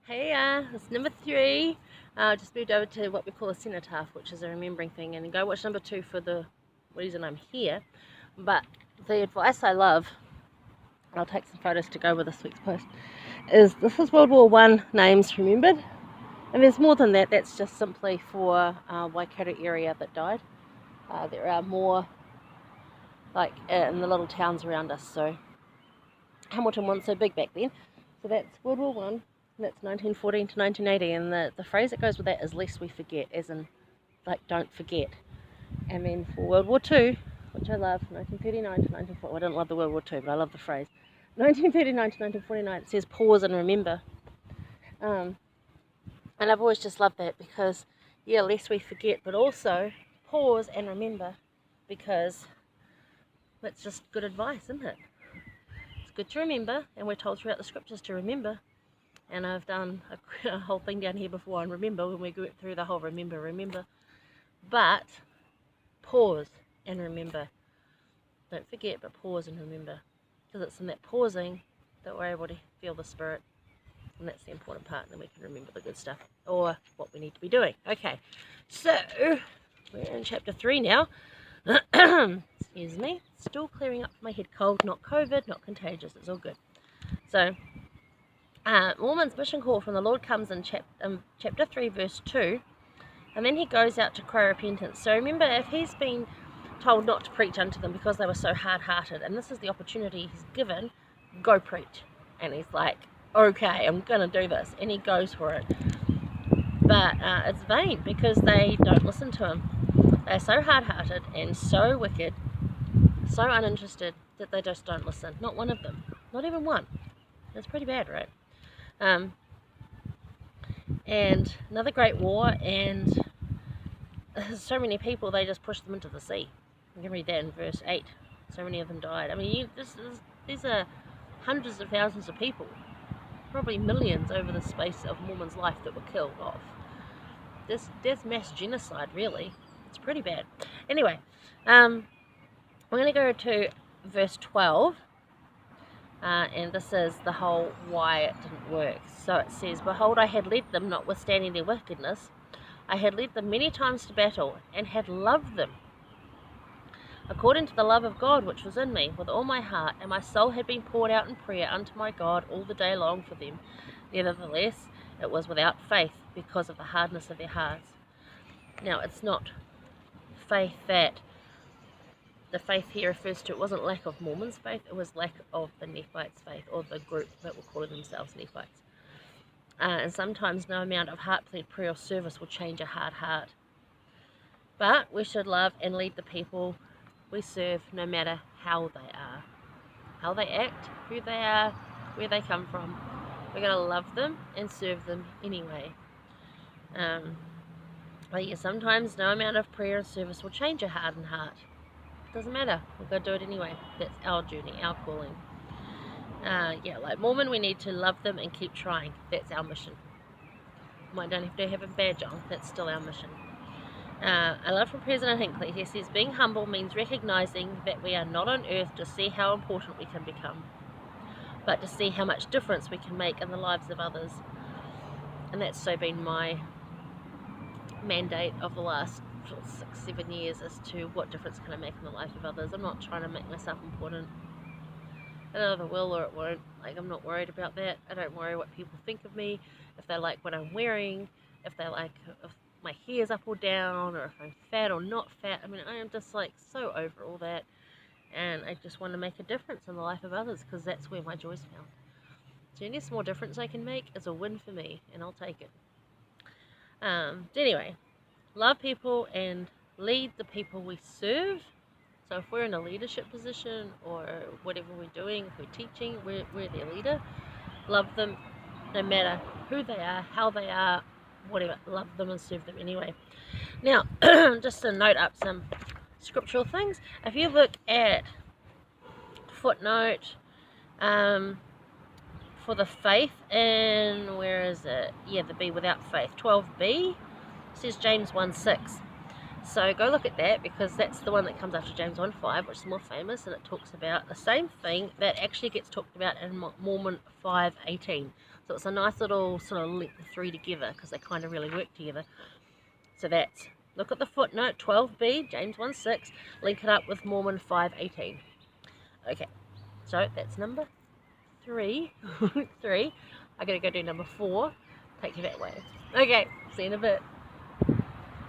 Hey, it's number 3. Just moved over to what we call a cenotaph, which is a remembering thing, and go watch number 2 for the reason I'm here. But the advice I love, I'll take some photos to go with this week's post, is this is World War I names remembered. And there's more than that, that's just simply for Waikato area that died. There are more like in the little towns around us, so Hamilton wasn't so big back then. So that's World War I. That's 1914 to 1980, and the phrase that goes with that is lest we forget, as in, like, don't forget. And then for World War II, which I love, 1939 to 1940, I didn't love the World War II, but I love the phrase. 1939 to 1949, it says pause and remember. And I've always just loved that because, yeah, lest we forget, but also pause and remember, because that's just good advice, isn't it? It's good to remember, and we're told throughout the scriptures to remember. And I've done a whole thing down here before on remember, when we go through the whole remember. But pause and remember. Don't forget, but pause and remember. Because it's in that pausing that we're able to feel the Spirit. And that's the important part, and then we can remember the good stuff, or what we need to be doing. Okay, so we're in chapter 3 now. Excuse me. Still clearing up my head cold. Not COVID, not contagious. It's all good. So, Mormon's mission call from the Lord comes in chapter 3, verse 2, and then he goes out to cry repentance. So remember, if he's been told not to preach unto them because they were so hard-hearted, and this is the opportunity he's given, go preach. And he's like, okay, I'm going to do this, and he goes for it. But it's vain, because they don't listen to him. They're so hard-hearted and so wicked, so uninterested, that they just don't listen. Not one of them. Not even one. That's pretty bad, right? And another great war, and so many people, they just pushed them into the sea. You can read that in verse 8. So many of them died. I mean, these are hundreds of thousands of people, probably millions over the space of Mormon's life that were killed off. That's mass genocide, really. It's pretty bad. Anyway, we're going to go to verse 12. And this is the whole why it didn't work. So it says, behold, I had led them, notwithstanding their wickedness. I had led them many times to battle, and had loved them, according to the love of God which was in me, with all my heart, and my soul had been poured out in prayer unto my God all the day long for them. Nevertheless, it was without faith, because of the hardness of their hearts. Now, it's not faith that the faith here refers to. It wasn't lack of Mormon's faith, it was lack of the Nephites' faith, or the group that were calling themselves Nephites. And sometimes no amount of heart-plead prayer or service will change a hard heart. But we should love and lead the people we serve, no matter how they are. How they act, who they are, where they come from. We're going to love them and serve them anyway. But yeah, sometimes no amount of prayer and service will change a hardened heart. Doesn't matter, we've got to do it anyway. That's our journey, our calling. Yeah, like Mormon, we need to love them and keep trying. That's our mission. Might don't have to have a badge on, that's still our mission. I love from President Hinckley. He says, being humble means recognizing that we are not on earth to see how important we can become, but to see how much difference we can make in the lives of others. And that's so been my mandate of the last 6-7 years, as to what difference can I make in the life of others. I'm not trying to make myself important. I don't know if it will or it won't. Like, I'm not worried about that. I don't worry what people think of me, if they like what I'm wearing, if they like if my hair's up or down, or if I'm fat or not fat. I mean, I am just like so over all that, and I just want to make a difference in the life of others, because that's where my joy's found. So any small difference I can make is a win for me, and I'll take it. Anyway, love people and lead the people we serve. So if we're in a leadership position, or whatever we're doing, if we're teaching, we're their leader. Love them no matter who they are, how they are, whatever. Love them and serve them anyway. Now, just to note up some scriptural things. If you look at footnote for the faith, and where is it? Yeah, the B without faith, 12b, says James 1:6. So go look at that, because that's the one that comes after James 1:5, which is more famous, and it talks about the same thing that actually gets talked about in Mormon 5:18. So it's a nice little sort of link the three together because they kind of really work together. So that's, look at the footnote, 12b, James 1:6, link it up with Mormon 5:18. Okay, so that's number 3. 3. I gotta go do number 4. Take you that way. Okay, see you in a bit.